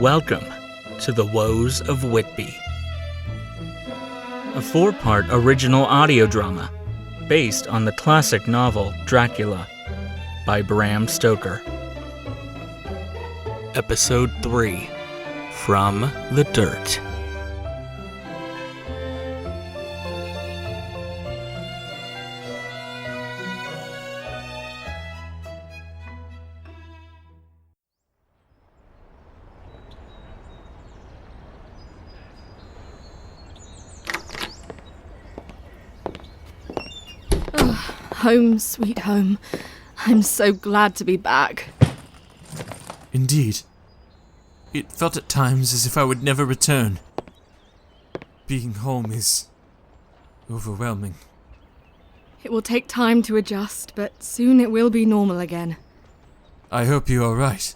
Welcome to the Woes of Whitby, a 4-part original audio drama based on the classic novel Dracula by Bram Stoker. Episode 3, From the Dirt. Home, sweet home. I'm so glad to be back. Indeed. It felt at times as if I would never return. Being home is overwhelming. It will take time to adjust, but soon it will be normal again. I hope you are right.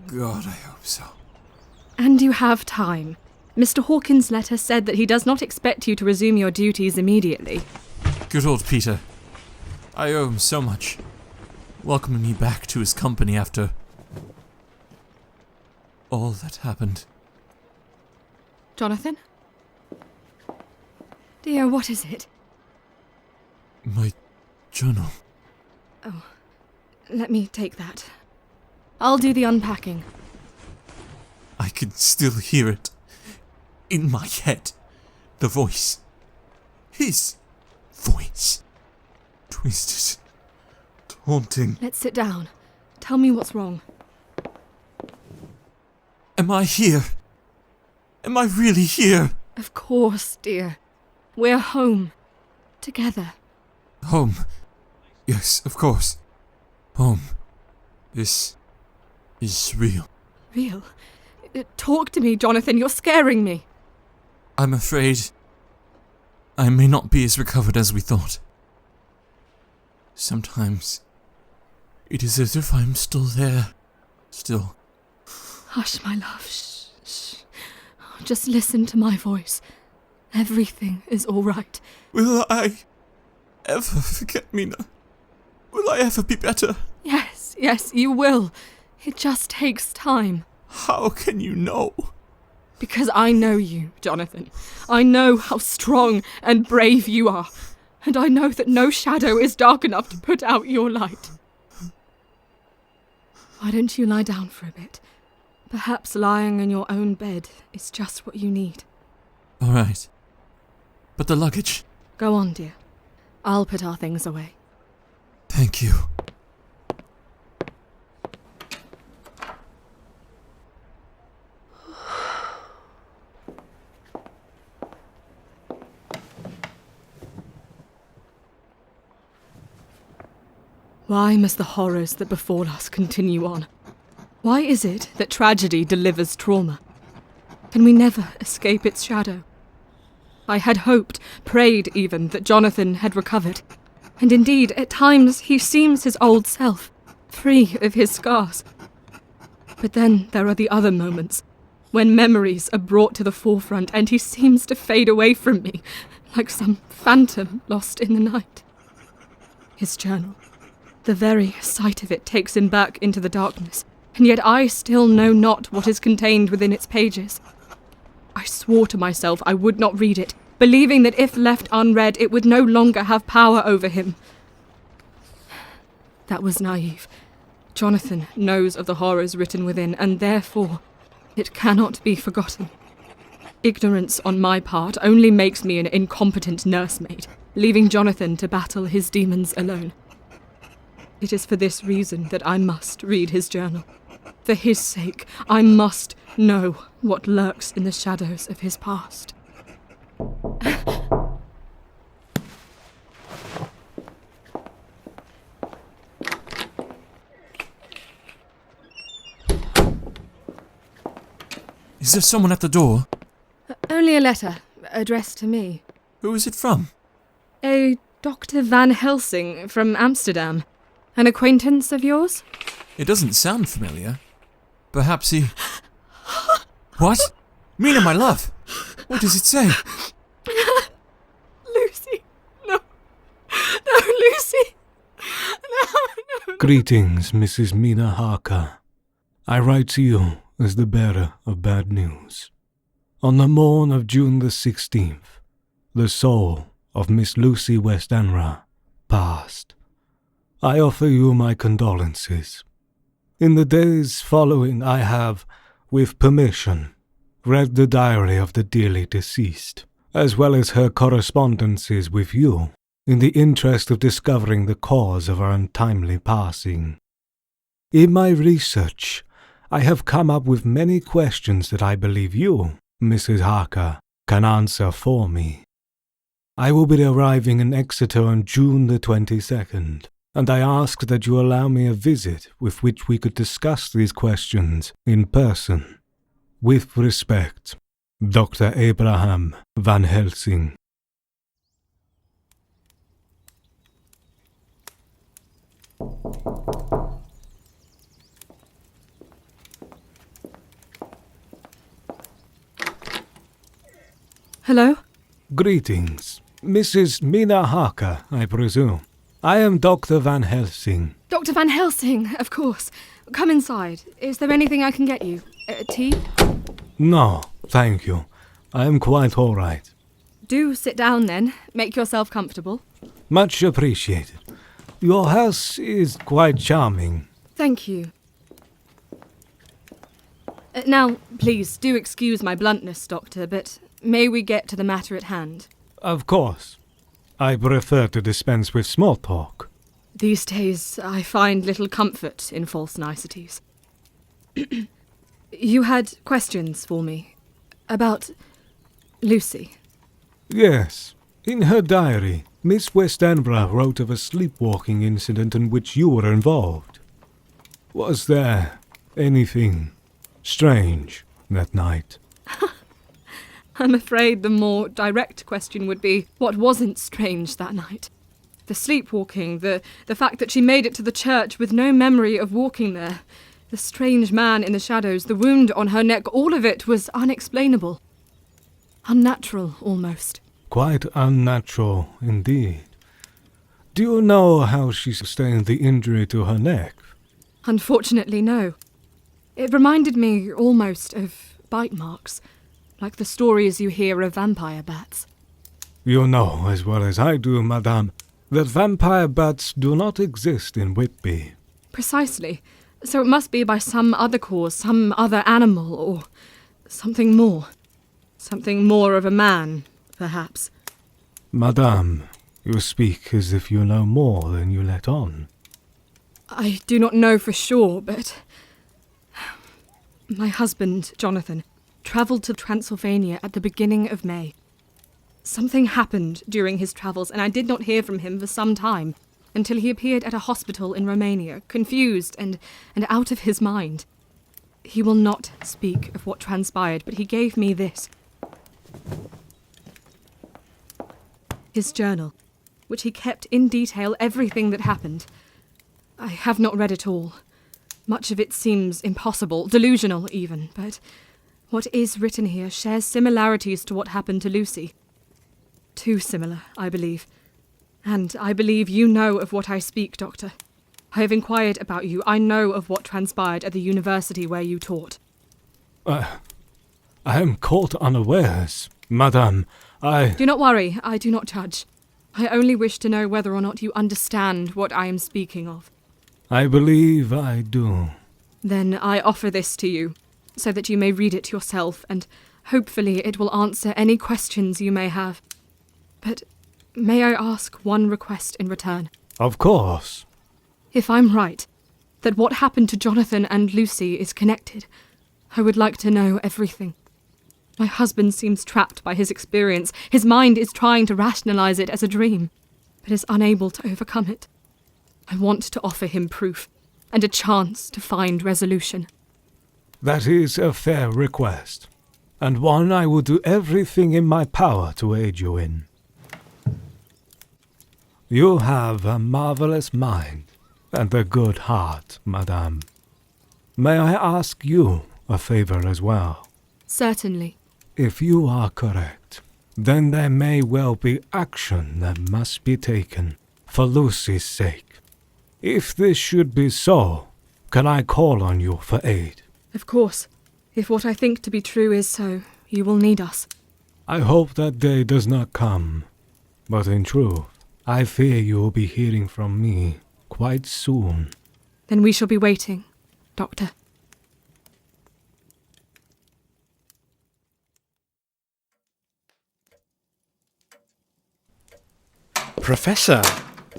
God, I hope so. And you have time. Mr. Hawkins' letter said that he does not expect you to resume your duties immediately. Good old Peter. I owe him so much. Welcoming me back to his company after all that happened. Jonathan? Dear, what is it? My journal. Oh, let me take that. I'll do the unpacking. I can still hear it. In my head. The voice. His voice. Twisted. Taunting. Let's sit down. Tell me what's wrong. Am I here? Am I really here? Of course, dear. We're home. Together. Home. Yes, of course. Home. This is real. Real? Talk to me, Jonathan. You're scaring me. I'm afraid I may not be as recovered as we thought. Sometimes it is as if I'm still there. Still. Hush, my love. Shh, shh. Just listen to my voice. Everything is all right. Will I ever forget Mina? Will I ever be better? Yes, you will. It just takes time. How can you know? Because I know you, Jonathan. I know how strong and brave you are. And I know that no shadow is dark enough to put out your light. Why don't you lie down for a bit? Perhaps lying in your own bed is just what you need. All right. But the luggage? Go on, dear. I'll put our things away. Thank you. Why must the horrors that befall us continue on? Why is it that tragedy delivers trauma? Can we never escape its shadow? I had hoped, prayed even, that Jonathan had recovered. And indeed, at times he seems his old self, free of his scars. But then there are the other moments, when memories are brought to the forefront and he seems to fade away from me, like some phantom lost in the night. His journal. The very sight of it takes him back into the darkness, and yet I still know not what is contained within its pages. I swore to myself I would not read it, believing that if left unread it would no longer have power over him. That was naive. Jonathan knows of the horrors written within, and therefore it cannot be forgotten. Ignorance on my part only makes me an incompetent nursemaid, leaving Jonathan to battle his demons alone. It is for this reason that I must read his journal. For his sake, I must know what lurks in the shadows of his past. Is there someone at the door? Only a letter, addressed to me. Who is it from? A Dr. Van Helsing from Amsterdam. An acquaintance of yours? It doesn't sound familiar. Perhaps he... What? Mina, my love! What does it say? Lucy! No, Lucy! No! Greetings, Mrs. Mina Harker. I write to you as the bearer of bad news. On the morn of June the 16th, the soul of Miss Lucy Westenra passed. I offer you my condolences. In the days following, I have, with permission, read the diary of the dearly deceased, as well as her correspondences with you, in the interest of discovering the cause of her untimely passing. In my research, I have come up with many questions that I believe you, Mrs. Harker, can answer for me. I will be arriving in Exeter on June the 22nd, and I ask that you allow me a visit with which we could discuss these questions in person. With respect, Dr. Abraham Van Helsing. Hello? Greetings. Mrs. Mina Harker, I presume. I am Dr. Van Helsing. Dr. Van Helsing, of course. Come inside. Is there anything I can get you? Tea? No, thank you. I am quite all right. Do sit down then. Make yourself comfortable. Much appreciated. Your house is quite charming. Thank you. Now, please, do excuse my bluntness, Doctor, but may we get to the matter at hand? Of course. I prefer to dispense with small talk. These days, I find little comfort in false niceties. You had questions for me about Lucy. Yes. In her diary, Miss Westenra wrote of a sleepwalking incident in which you were involved. Was there anything strange that night? I'm afraid the more direct question would be, what wasn't strange that night? The sleepwalking, the fact that she made it to the church with no memory of walking there, the strange man in the shadows, the wound on her neck, all of it was unexplainable. Unnatural, almost. Quite unnatural, indeed. Do you know how she sustained the injury to her neck? Unfortunately, no. It reminded me almost of bite marks, like the stories you hear of vampire bats. You know as well as I do, madame, that vampire bats do not exist in Whitby. Precisely. So it must be by some other cause, some other animal, or something more. Something more of a man, perhaps. Madame, you speak as if you know more than you let on. I do not know for sure, but my husband, Jonathan, travelled to Transylvania at the beginning of May. Something happened during his travels, and I did not hear from him for some time, until he appeared at a hospital in Romania, confused and out of his mind. He will not speak of what transpired, but he gave me this. His journal, which he kept in detail everything that happened. I have not read it all. Much of it seems impossible, delusional even, but what is written here shares similarities to what happened to Lucy. Too similar, I believe. And I believe you know of what I speak, Doctor. I have inquired about you. I know of what transpired at the university where you taught. I am caught unawares, madame. Do not worry, I do not judge. I only wish to know whether or not you understand what I am speaking of. I believe I do. Then I offer this to you, so that you may read it yourself, and hopefully it will answer any questions you may have. But may I ask one request in return? Of course. If I'm right, that what happened to Jonathan and Lucy is connected, I would like to know everything. My husband seems trapped by his experience. His mind is trying to rationalize it as a dream, but is unable to overcome it. I want to offer him proof, and a chance to find resolution. That is a fair request, and one I will do everything in my power to aid you in. You have a marvelous mind and a good heart, madame. May I ask you a favor as well? Certainly. If you are correct, then there may well be action that must be taken for Lucy's sake. If this should be so, can I call on you for aid? Of course. If what I think to be true is so, you will need us. I hope that day does not come, but in truth, I fear you will be hearing from me quite soon. Then we shall be waiting, Doctor. Professor,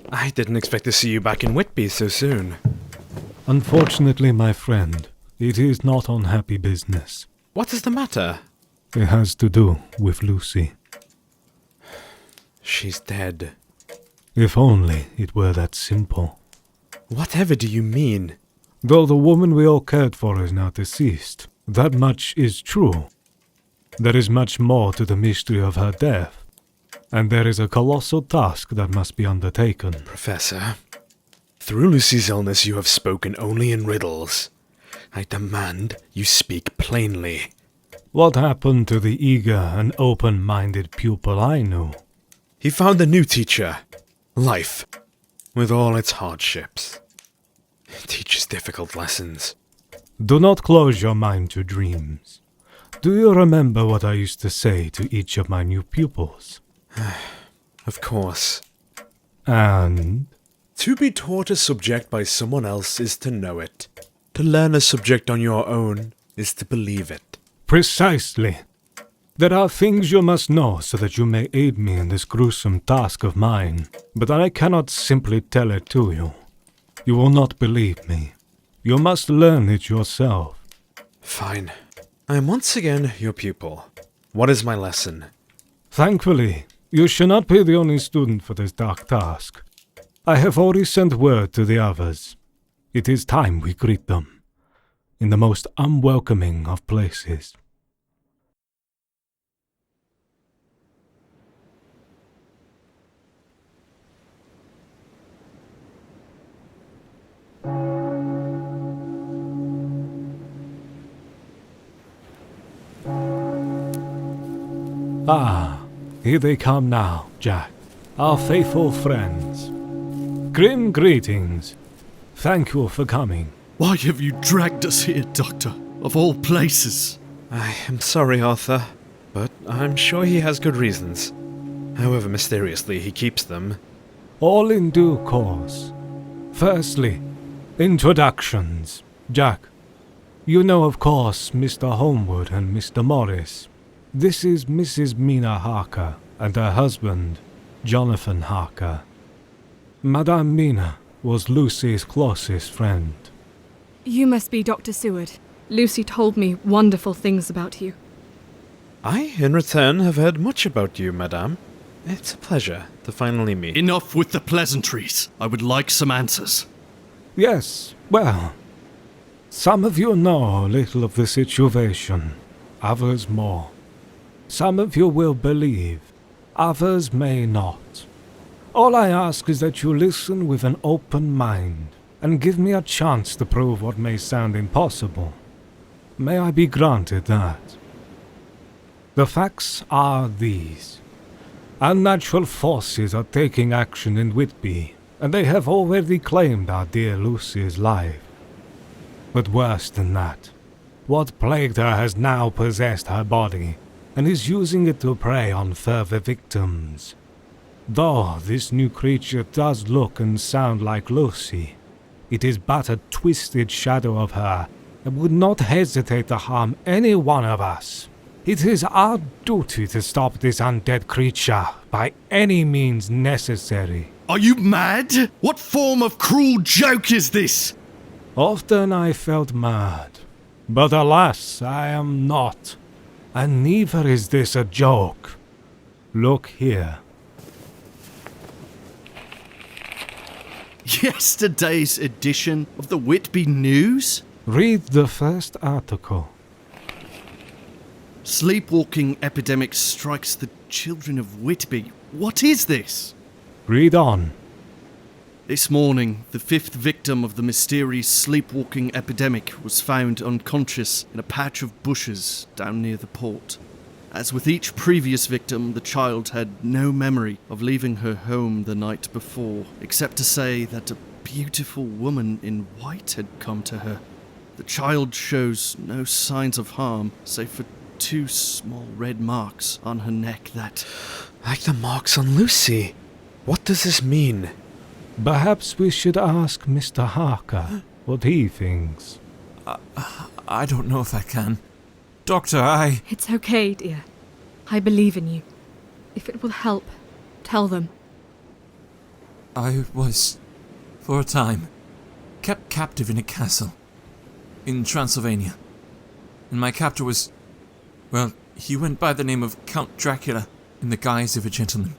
I didn't expect to see you back in Whitby so soon. Unfortunately, my friend, it is not unhappy business. What is the matter? It has to do with Lucy. She's dead. If only it were that simple. Whatever do you mean? Though the woman we all cared for is now deceased, that much is true. There is much more to the mystery of her death, and there is a colossal task that must be undertaken. Professor, through Lucy's illness you have spoken only in riddles. I demand you speak plainly. What happened to the eager and open-minded pupil I knew? He found a new teacher. Life, with all its hardships. It teaches difficult lessons. Do not close your mind to dreams. Do you remember what I used to say to each of my new pupils? Of course. And? To be taught a subject by someone else is to know it. To learn a subject on your own is to believe it. Precisely. There are things you must know so that you may aid me in this gruesome task of mine, but I cannot simply tell it to you. You will not believe me. You must learn it yourself. Fine. I am once again your pupil. What is my lesson? Thankfully, you shall not be the only student for this dark task. I have already sent word to the others. It is time we greet them, in the most unwelcoming of places. Ah, here they come now, Jack, our faithful friends. Grim greetings. Thank you for coming. Why have you dragged us here, Doctor? Of all places. I am sorry, Arthur, but I'm sure he has good reasons. However mysteriously he keeps them. All in due course. Firstly, introductions. Jack, you know of course Mr. Homewood and Mr. Morris. This is Mrs. Mina Harker and her husband, Jonathan Harker. Madame Mina was Lucy's closest friend. You must be Dr. Seward. Lucy told me wonderful things about you. I, in return, have heard much about you, madame. It's a pleasure to finally meet. Enough with the pleasantries. I would like some answers. Yes, well, some of you know little of the situation, others more. Some of you will believe, others may not. All I ask is that you listen with an open mind and give me a chance to prove what may sound impossible. May I be granted that? The facts are these. Unnatural forces are taking action in Whitby, and they have already claimed our dear Lucy's life. But worse than that, what plagued her has now possessed her body, and is using it to prey on further victims. Though this new creature does look and sound like Lucy, it is but a twisted shadow of her and would not hesitate to harm any one of us. It is our duty to stop this undead creature by any means necessary. Are you mad? What form of cruel joke is this? Often I felt mad, but alas, I am not. And neither is this a joke. Look here. Yesterday's edition of the Whitby News? Read the first article. Sleepwalking epidemic strikes the children of Whitby. What is this? Read on. This morning, the 5th victim of the mysterious sleepwalking epidemic was found unconscious in a patch of bushes down near the port. As with each previous victim, the child had no memory of leaving her home the night before, except to say that a beautiful woman in white had come to her. The child shows no signs of harm, save for 2 small red marks on her neck that... Like the marks on Lucy. What does this mean? Perhaps we should ask Mr. Harker what he thinks. I don't know if I can. Doctor, It's okay, dear. I believe in you. If it will help, tell them. I was, for a time, kept captive in a castle in Transylvania. And my captor was, well, he went by the name of Count Dracula in the guise of a gentleman.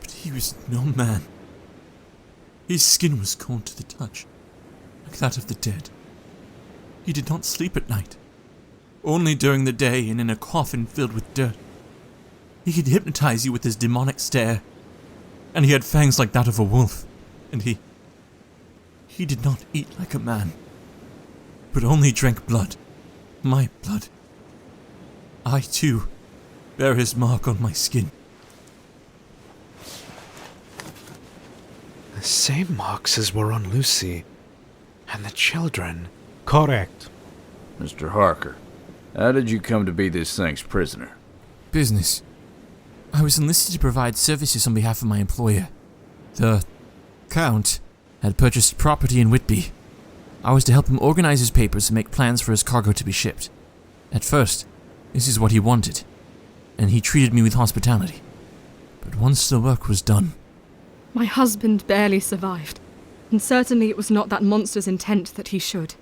But he was no man. His skin was cold to the touch, like that of the dead. He did not sleep at night, only during the day and in a coffin filled with dirt. He could hypnotize you with his demonic stare, and he had fangs like that of a wolf, and he did not eat like a man, but only drank blood, my blood. I, too, bear his mark on my skin. The same marks as were on Lucy. And the children. Correct. Mr. Harker, how did you come to be this thing's prisoner? Business. I was enlisted to provide services on behalf of my employer. The Count had purchased property in Whitby. I was to help him organize his papers and make plans for his cargo to be shipped. At first, this is what he wanted, and he treated me with hospitality. But once the work was done... My husband barely survived, and certainly it was not that monster's intent that he should.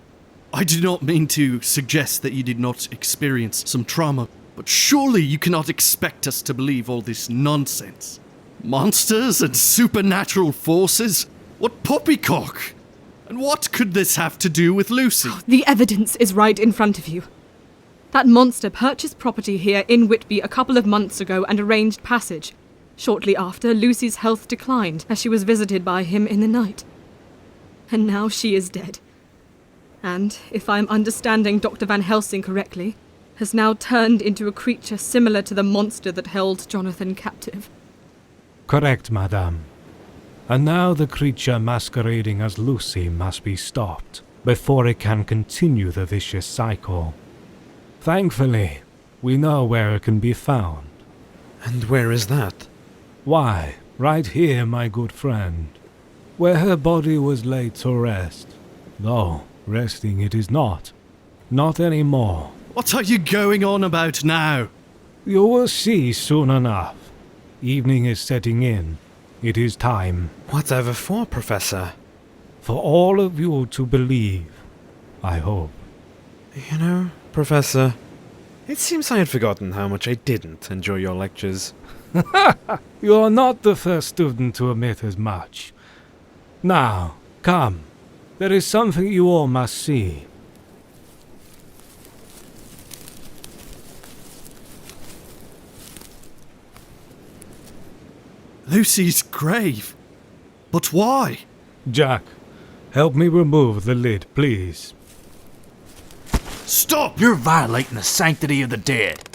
I do not mean to suggest that you did not experience some trauma, but surely you cannot expect us to believe all this nonsense. Monsters and supernatural forces? What poppycock? And what could this have to do with Lucy? The evidence is right in front of you. That monster purchased property here in Whitby a couple of months ago and arranged passage. Shortly after, Lucy's health declined as she was visited by him in the night. And now she is dead. And, if I am understanding Dr. Van Helsing correctly, has now turned into a creature similar to the monster that held Jonathan captive. Correct, madame. And now the creature masquerading as Lucy must be stopped before it can continue the vicious cycle. Thankfully, we know where it can be found. And where is that? Why, right here, my good friend, where her body was laid to rest. Though, resting it is not. Not anymore. What are you going on about now? You will see soon enough. Evening is setting in. It is time. Whatever for, Professor? For all of you to believe, I hope. You know, Professor, it seems I had forgotten how much I didn't enjoy your lectures. You are not the first student to admit as much. Now, come. There is something you all must see. Lucy's grave? But why? Jack, help me remove the lid, please. Stop! You're violating the sanctity of the dead.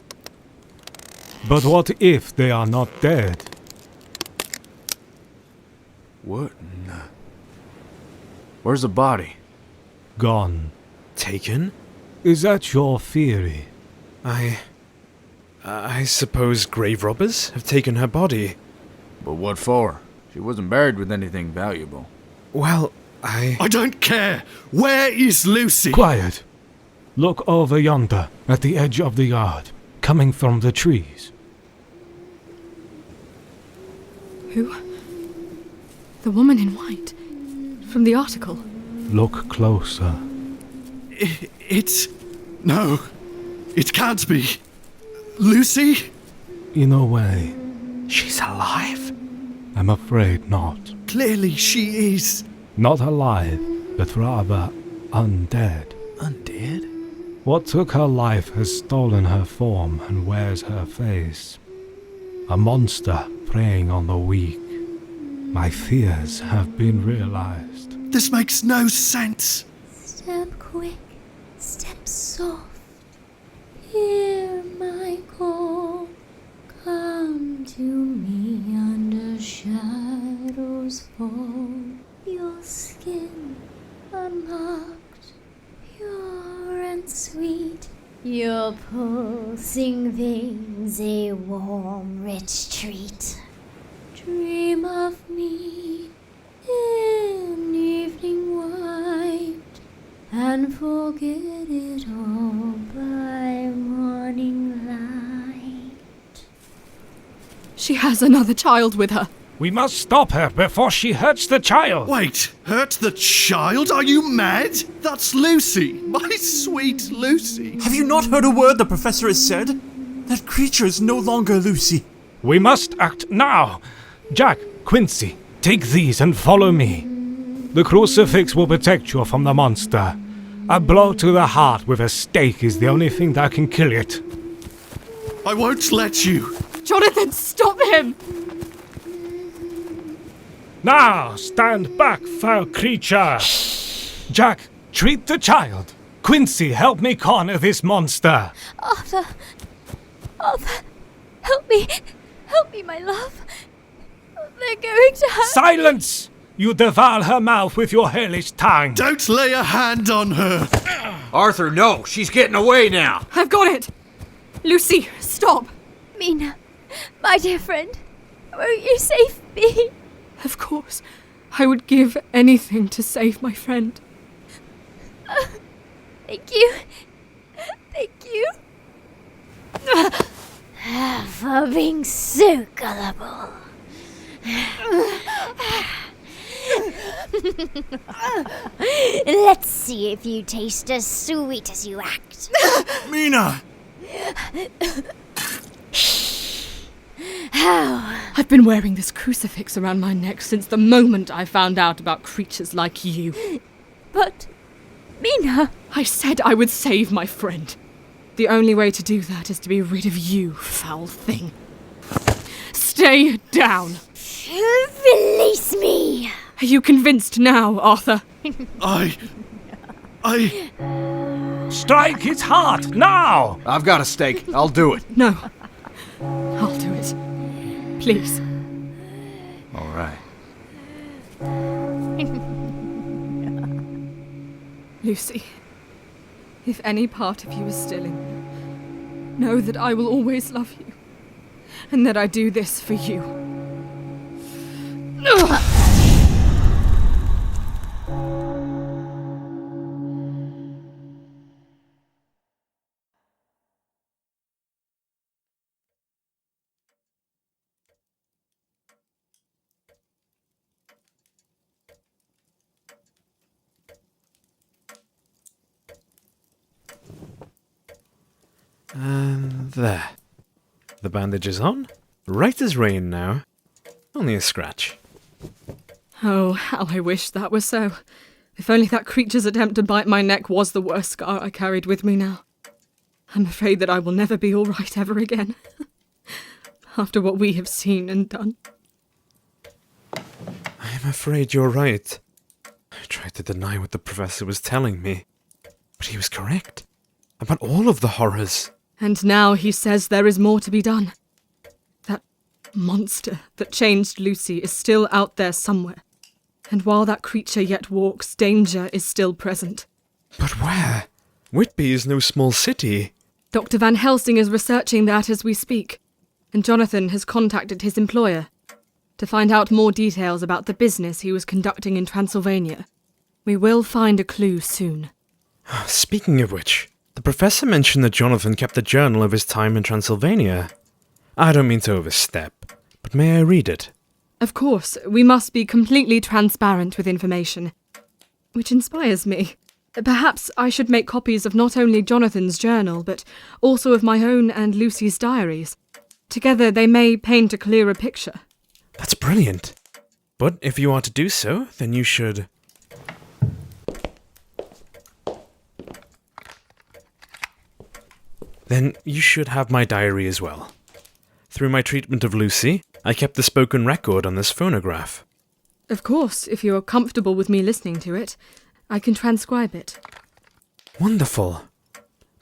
But what if they are not dead? What in the... Where's the body? Gone. Taken? Is that your theory? I suppose grave robbers have taken her body. But what for? She wasn't buried with anything valuable. Well, I don't care! Where is Lucy? Quiet! Look over yonder, at the edge of the yard, coming from the trees. Who? The woman in white. From the article. Look closer. It's... No. It can't be. Lucy? In a way, she's alive? I'm afraid not. Clearly she is. Not alive, but rather undead. Undead? What took her life has stolen her form and wears her face. A monster preying on the weak. My fears have been realized. This makes no sense. Step quick, step soft. Hear my call. Come to me under shadows fall. Your skin unlocked, pure and sweet, your pulsing veins a warm, rich treat. Dream of me in evening white, and forget it all by morning light. She has another child with her. We must stop her before she hurts the child. Wait, hurt the child? Are you mad? That's Lucy, my sweet Lucy. Have you not heard a word the professor has said? That creature is no longer Lucy. We must act now. Jack, Quincy, take these and follow me. The crucifix will protect you from the monster. A blow to the heart with a stake is the only thing that can kill it. I won't let you. Jonathan, stop him! Now, stand back, foul creature! Jack, treat the child. Quincy, help me corner this monster. Arthur, help me, my love. They're going to have... Silence! You devour her mouth with your hellish tongue. Don't lay a hand on her. Arthur, no! She's getting away now! I've got it! Lucy, stop! Mina, my dear friend, won't you save me? Of course, I would give anything to save my friend. Thank you. For being so gullible. Let's see if you taste as sweet as you act. Mina! How? I've been wearing this crucifix around my neck since the moment I found out about creatures like you. But, Mina... I said I would save my friend. The only way to do that is to be rid of you, foul thing. Stay down! Release me! Are you convinced now, Arthur? I... Strike its heart, now! I've got a stake. I'll do it. No. I'll do it. Please. All right. Lucy, if any part of you is still in me, know that I will always love you, and that I do this for you. And there. The bandage is on. Right as rain now. Only a scratch. Oh, how I wish that were so. If only that creature's attempt to bite my neck was the worst scar I carried with me now. I'm afraid that I will never be all right ever again. After what we have seen and done. I'm afraid you're right. I tried to deny what the professor was telling me, but he was correct. About all of the horrors. And now he says there is more to be done. That monster that changed Lucy is still out there somewhere. And while that creature yet walks, danger is still present. But where? Whitby is no small city. Dr. Van Helsing is researching that as we speak, and Jonathan has contacted his employer to find out more details about the business he was conducting in Transylvania. We will find a clue soon. Speaking of which, the professor mentioned that Jonathan kept a journal of his time in Transylvania. I don't mean to overstep, but may I read it? Of course, we must be completely transparent with information. Which inspires me. Perhaps I should make copies of not only Jonathan's journal, but also of my own and Lucy's diaries. Together they may paint a clearer picture. That's brilliant. But if you are to do so, then you should... Then you should have my diary as well. Through my treatment of Lucy, I kept the spoken record on this phonograph. Of course, if you're comfortable with me listening to it, I can transcribe it. Wonderful.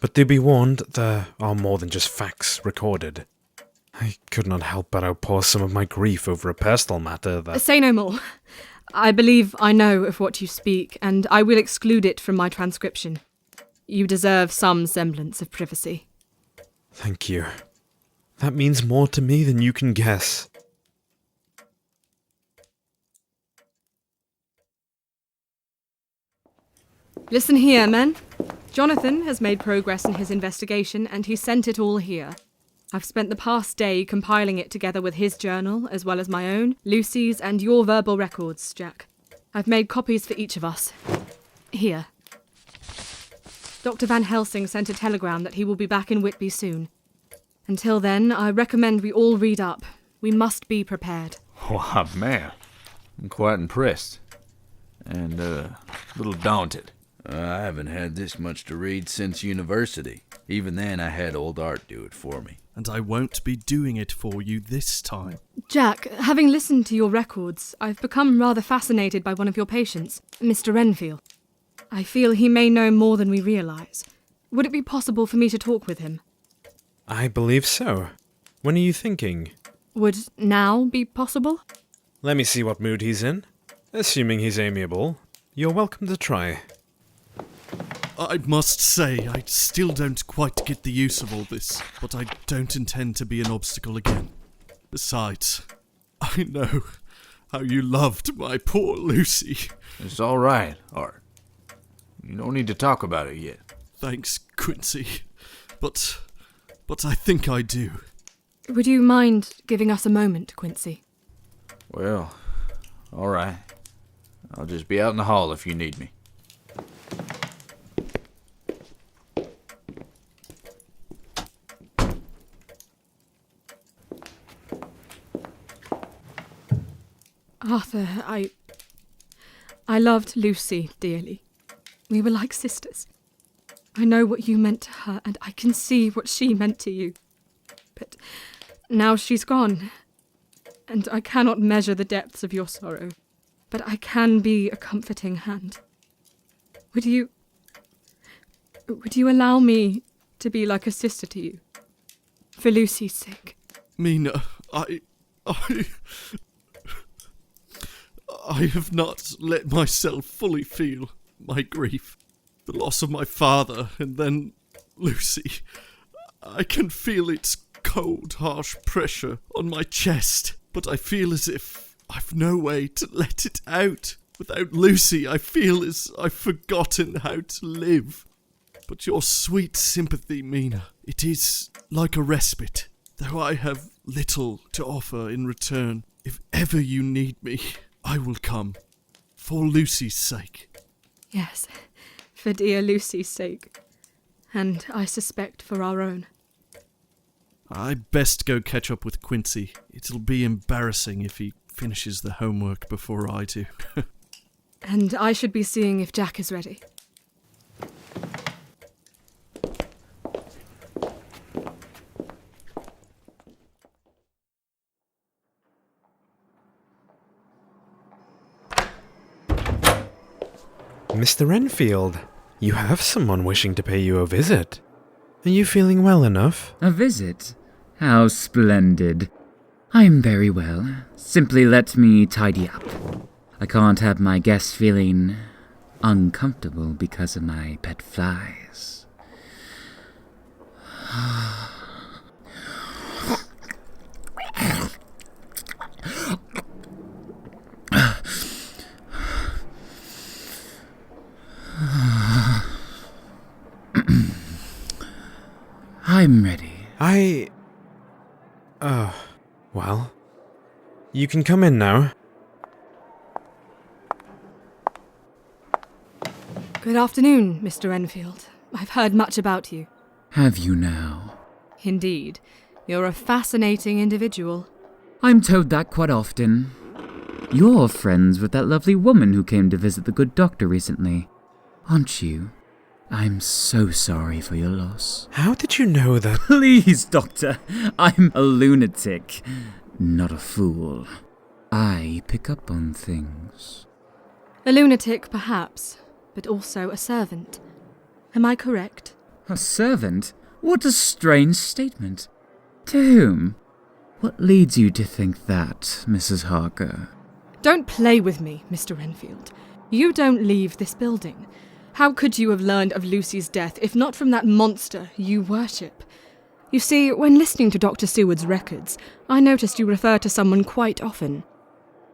But do be warned, there are more than just facts recorded. I could not help but outpour some of my grief over a personal matter that... Say no more. I believe I know of what you speak, and I will exclude it from my transcription. You deserve some semblance of privacy. Thank you. That means more to me than you can guess. Listen here, men. Jonathan has made progress in his investigation, and he sent it all here. I've spent the past day compiling it together with his journal, as well as my own, Lucy's, and your verbal records, Jack. I've made copies for each of us. Here. Dr. Van Helsing sent a telegram that he will be back in Whitby soon. Until then, I recommend we all read up. We must be prepared. Wow, man. I'm quite impressed. And, a little daunted. I haven't had this much to read since university. Even then, I had old Art do it for me. And I won't be doing it for you this time. Jack, having listened to your records, I've become rather fascinated by one of your patients, Mr. Renfield. I feel he may know more than we realise. Would it be possible for me to talk with him? I believe so. When are you thinking? Would now be possible? Let me see what mood he's in. Assuming he's amiable, you're welcome to try. I must say, I still don't quite get the use of all this, but I don't intend to be an obstacle again. Besides, I know how you loved my poor Lucy. It's all right, Art. You don't need to talk about it yet. Thanks, Quincy. But I think I do. Would you mind giving us a moment, Quincy? Well, all right. I'll just be out in the hall if you need me. Arthur, I loved Lucy dearly. We were like sisters. I know what you meant to her, and I can see what she meant to you. But now she's gone, and I cannot measure the depths of your sorrow, but I can be a comforting hand. Would you allow me to be like a sister to you? For Lucy's sake. Mina, I have not let myself fully feel my grief. The loss of my father, and then Lucy. I can feel its cold, harsh pressure on my chest, but I feel as if I've no way to let it out. Without Lucy, I feel as I've forgotten how to live. But your sweet sympathy, Mina, it is like a respite, though I have little to offer in return. If ever you need me, I will come, for Lucy's sake. Yes, for dear Lucy's sake. And I suspect for our own. I'd best go catch up with Quincy. It'll be embarrassing if he finishes the homework before I do. And I should be seeing if Jack is ready. Mr. Renfield, you have someone wishing to pay you a visit. Are you feeling well enough? A visit? How splendid. I'm very well. Simply let me tidy up. I can't have my guests feeling uncomfortable because of my pet flies. I'm ready. Well, you can come in now. Good afternoon, Mr. Renfield. I've heard much about you. Have you now? Indeed. You're a fascinating individual. I'm told that quite often. You're friends with that lovely woman who came to visit the good doctor recently, aren't you? I'm so sorry for your loss. How did you know that? Please, Doctor. I'm a lunatic, not a fool. I pick up on things. A lunatic, perhaps, but also a servant. Am I correct? A servant? What a strange statement. To whom? What leads you to think that, Mrs. Harker? Don't play with me, Mr. Renfield. You don't leave this building. How could you have learned of Lucy's death if not from that monster you worship? You see, when listening to Dr. Seward's records, I noticed you refer to someone quite often.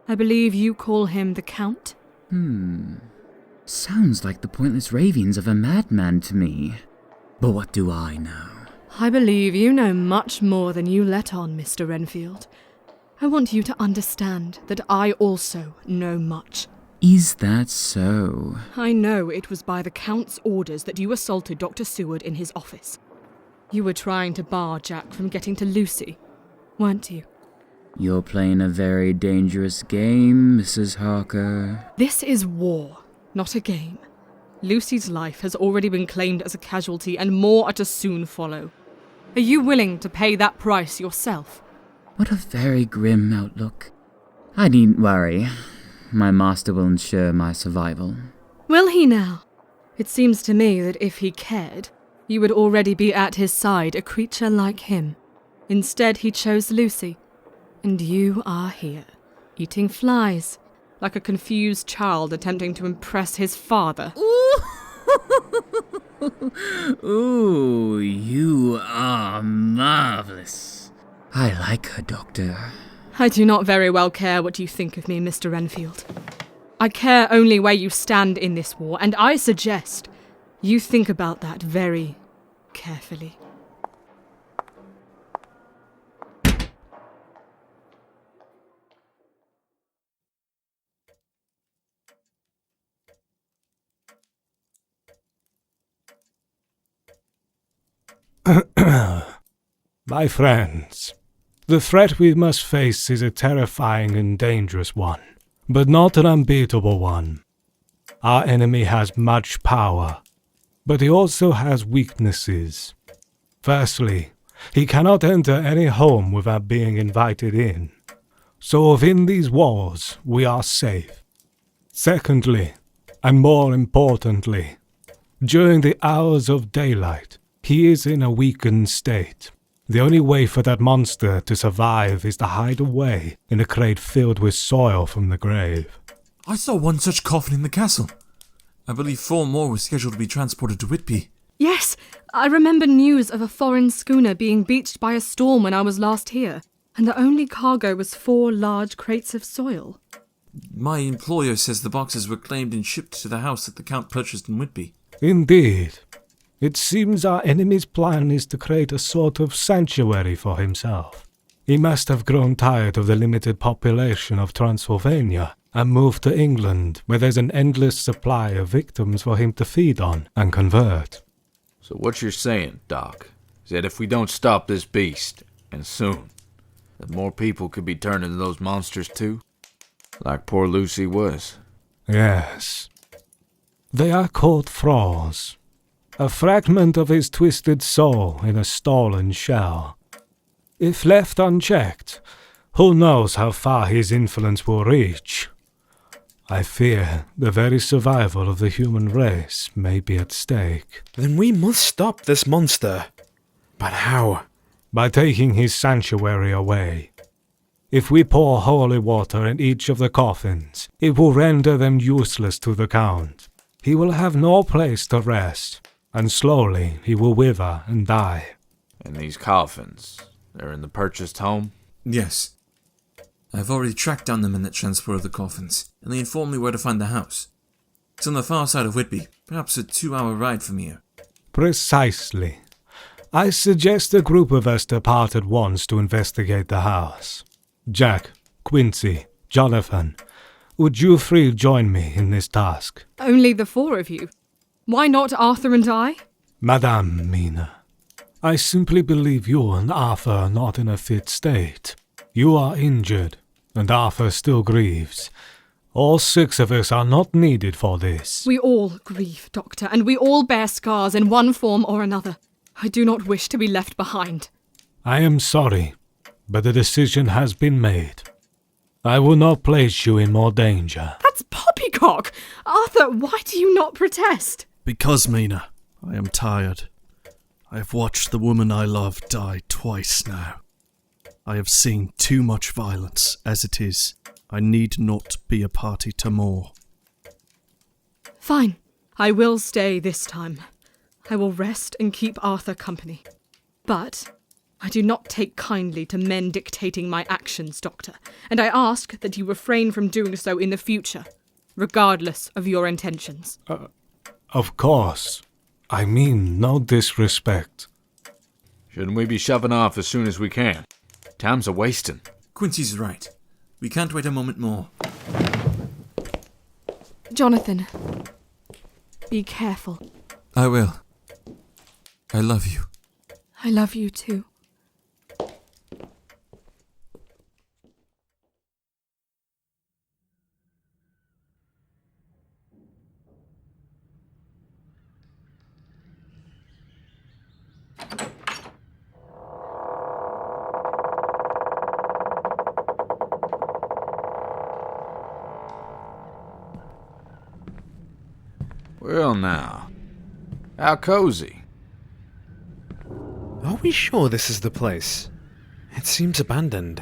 I believe you call him the Count? Sounds like the pointless ravings of a madman to me. But what do I know? I believe you know much more than you let on, Mr. Renfield. I want you to understand that I also know much. Is that so? I know it was by the Count's orders that you assaulted Dr. Seward in his office. You were trying to bar Jack from getting to Lucy, weren't you? You're playing a very dangerous game, Mrs. Harker. This is war, not a game. Lucy's life has already been claimed as a casualty, and more are to soon follow. Are you willing to pay that price yourself? What a very grim outlook. I needn't worry. My master will ensure my survival. Will he now? It seems to me that if he cared, you would already be at his side, a creature like him. Instead, he chose Lucy. And you are here, eating flies, like a confused child attempting to impress his father. Ooh, you are marvelous. I like her, Doctor. I do not very well care what you think of me, Mr. Renfield. I care only where you stand in this war, and I suggest you think about that very carefully. My friends, the threat we must face is a terrifying and dangerous one, but not an unbeatable one. Our enemy has much power, but he also has weaknesses. Firstly, he cannot enter any home without being invited in, so within these walls we are safe. Secondly, and more importantly, during the hours of daylight, he is in a weakened state. The only way for that monster to survive is to hide away in a crate filled with soil from the grave. I saw one such coffin in the castle. I believe 4 more were scheduled to be transported to Whitby. Yes, I remember news of a foreign schooner being beached by a storm when I was last here, and the only cargo was 4 large crates of soil. My employer says the boxes were claimed and shipped to the house that the Count purchased in Whitby. Indeed. It seems our enemy's plan is to create a sort of sanctuary for himself. He must have grown tired of the limited population of Transylvania and moved to England, where there's an endless supply of victims for him to feed on and convert. So what you're saying, Doc, is that if we don't stop this beast, and soon, that more people could be turned into those monsters too? Like poor Lucy was. Yes. They are called thralls. A fragment of his twisted soul in a stolen shell. If left unchecked, who knows how far his influence will reach? I fear the very survival of the human race may be at stake. Then we must stop this monster. But how? By taking his sanctuary away. If we pour holy water in each of the coffins, it will render them useless to the Count. He will have no place to rest, and slowly he will wither and die. And these coffins, they're in the purchased home? Yes. I've already tracked down the men that transported the coffins, and they informed me where to find the house. It's on the far side of Whitby, perhaps a 2-hour ride from here. Precisely. I suggest a group of us depart at once to investigate the house. Jack, Quincy, Jonathan, would you 3 join me in this task? Only the 4 of you? Why not Arthur and I? Madame Mina, I simply believe you and Arthur are not in a fit state. You are injured, and Arthur still grieves. All 6 of us are not needed for this. We all grieve, Doctor, and we all bear scars in one form or another. I do not wish to be left behind. I am sorry, but the decision has been made. I will not place you in more danger. That's poppycock! Arthur, why do you not protest? Because, Mina, I am tired. I have watched the woman I love die twice now. I have seen too much violence as it is. I need not be a party to more. Fine. I will stay this time. I will rest and keep Arthur company. But I do not take kindly to men dictating my actions, Doctor, and I ask that you refrain from doing so in the future, regardless of your intentions. Of course. I mean no disrespect. Shouldn't we be shoving off as soon as we can? Time's a-wasting. Quincy's right. We can't wait a moment more. Jonathan, be careful. I will. I love you. I love you too. Well now, how cozy. Are we sure this is the place? It seems abandoned.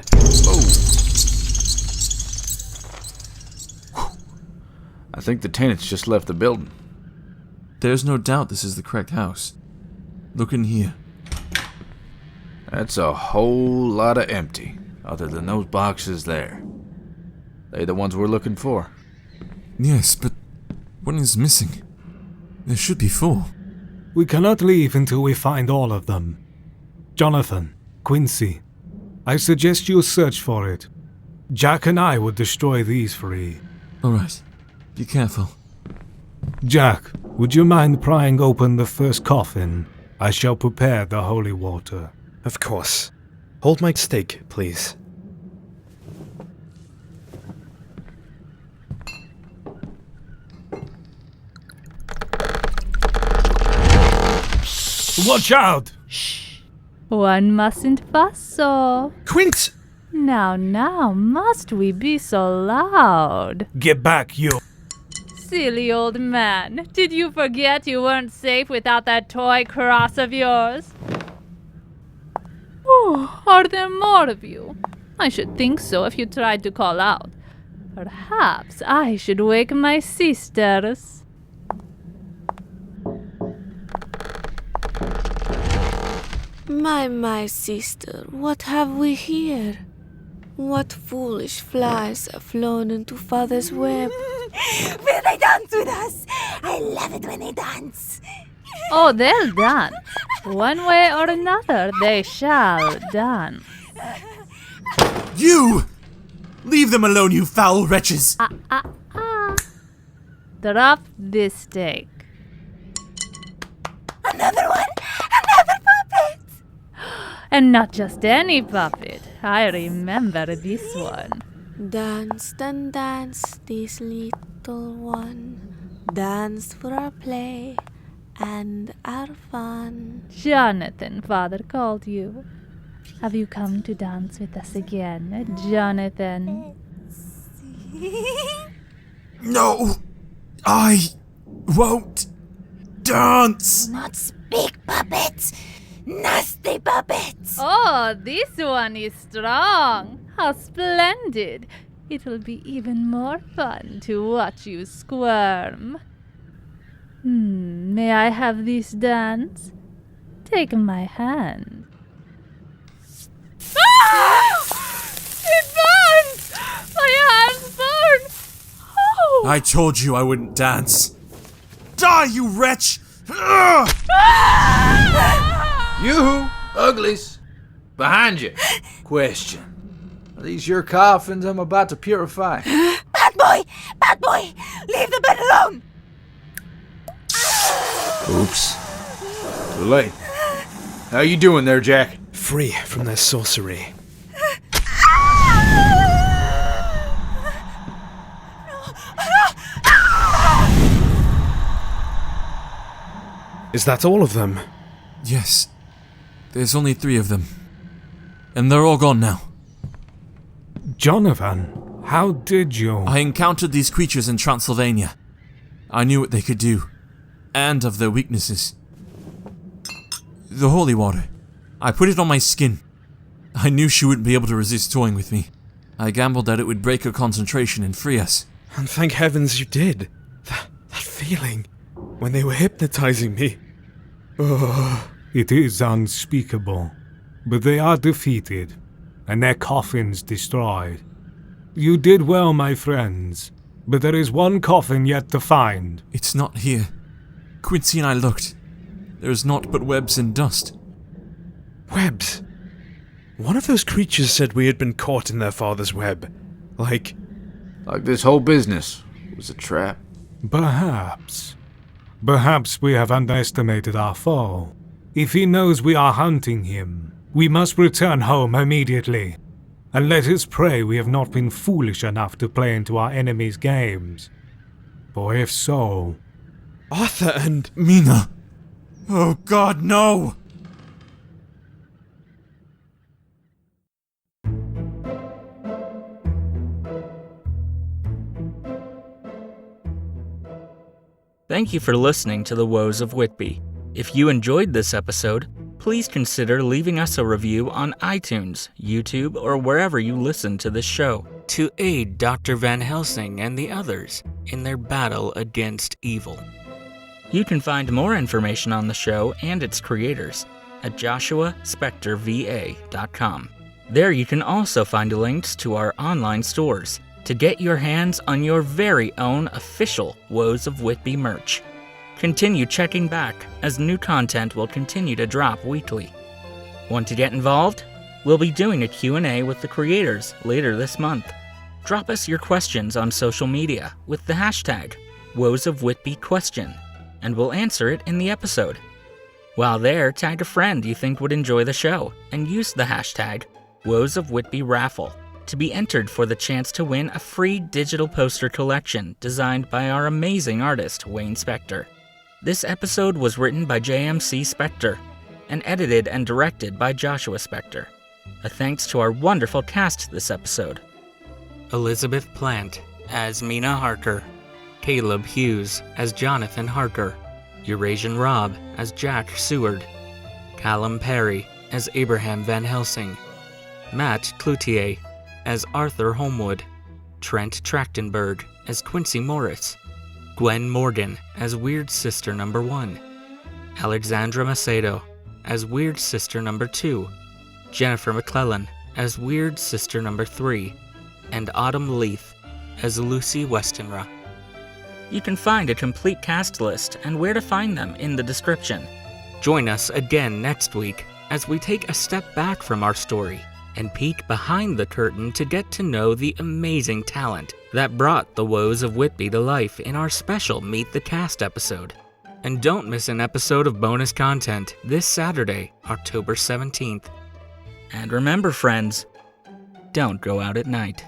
I think the tenants just left the building. There's no doubt this is the correct house. Look in here. That's a whole lot of empty, other than those boxes there. They the ones we're looking for. Yes, but one is missing. There should be 4. We cannot leave until we find all of them. Jonathan, Quincy, I suggest you search for it. Jack and I would destroy these 3. Alright. Be careful. Jack, would you mind prying open the first coffin? I shall prepare the holy water. Of course. Hold my stake, please. Watch out! One mustn't fuss so. Quint! Now, must we be so loud? Get back, you! Silly old man, did you forget you weren't safe without that toy cross of yours? Oh, are there more of you? I should think so if you tried to call out. Perhaps I should wake my sisters. My sister, what have we here? What foolish flies have flown into father's web? Will they dance with us? I love it when they dance. Oh, they'll dance. One way or another, they shall dance. You! Leave them alone, you foul wretches! Drop this stake. Another one? Another puppet! And not just any puppet. I remember this one. Dance and dance, this little one. Dance for our play and our fun. Jonathan, father called you. Have you come to dance with us again, Jonathan? No! I won't dance! Not speak, puppet! Nasty puppets! Oh, this one is strong. How splendid. It'll be even more fun to watch you squirm. May I have this dance? Take my hand. Ah! It burns! My hands burn! Oh! I told you I wouldn't dance. Die, you wretch! Ugh! You, uglies. Behind you. Question. Are these your coffins I'm about to purify? Bad boy! Leave the bed alone! Oops. Too late. How you doing there, Jack? Free from their sorcery. Is that all of them? Yes. There's only 3 of them. And they're all gone now. Jonathan, how did you? I encountered these creatures in Transylvania. I knew what they could do. And of their weaknesses. The holy water. I put it on my skin. I knew she wouldn't be able to resist toying with me. I gambled that it would break her concentration and free us. And thank heavens you did. That feeling. when they were hypnotizing me. It is unspeakable, but they are defeated, and their coffins destroyed. You did well, my friends, but there is one coffin yet to find. It's not here. Quincy and I looked. There is naught but webs and dust. Webs? One of those creatures said we had been caught in their father's web. Like this whole business was a trap. Perhaps. Perhaps we have underestimated our foe. If he knows we are hunting him, we must return home immediately. And let us pray we have not been foolish enough to play into our enemy's games. For if so... Arthur and... Mina! Oh God, no! Thank you for listening to the Woes of Whitby. If you enjoyed this episode, please consider leaving us a review on iTunes, YouTube, or wherever you listen to this show to aid Dr. Van Helsing and the others in their battle against evil. You can find more information on the show and its creators at joshuaspectorva.com. There you can also find links to our online stores to get your hands on your very own official Woes of Whitby merch. Continue checking back, as new content will continue to drop weekly. Want to get involved? We'll be doing a Q&A with the creators later this month. Drop us your questions on social media with the hashtag #WoesOfWhitbyQuestion, and we'll answer it in the episode. While there, tag a friend you think would enjoy the show, and use the hashtag #WoesOfWhitbyRaffle to be entered for the chance to win a free digital poster collection designed by our amazing artist, Wayne Spector. This episode was written by JMC Spector and edited and directed by Joshua Spector. A thanks to our wonderful cast this episode. Elizabeth Plant as Mina Harker, Caleb Hughes as Jonathan Harker, EurasianRob as Jack Seward, Callum Perry as Abraham Van Helsing, Matt Cloutier as Arthur Holmwood, Trent Trachtenberg as Quincy Morris, Gwen Morgan as Weird Sister No. 1, Alexandra Macedo as Weird Sister No. 2, Jennifer McClellan as Weird Sister No. 3, and Autumn Leith as Lucy Westenra. You can find a complete cast list and where to find them in the description. Join us again next week as we take a step back from our story and peek behind the curtain to get to know the amazing talent that brought the Woes of Whitby to life in our special Meet the Cast episode. And don't miss an episode of bonus content this Saturday, October 17th. And remember, friends, don't go out at night.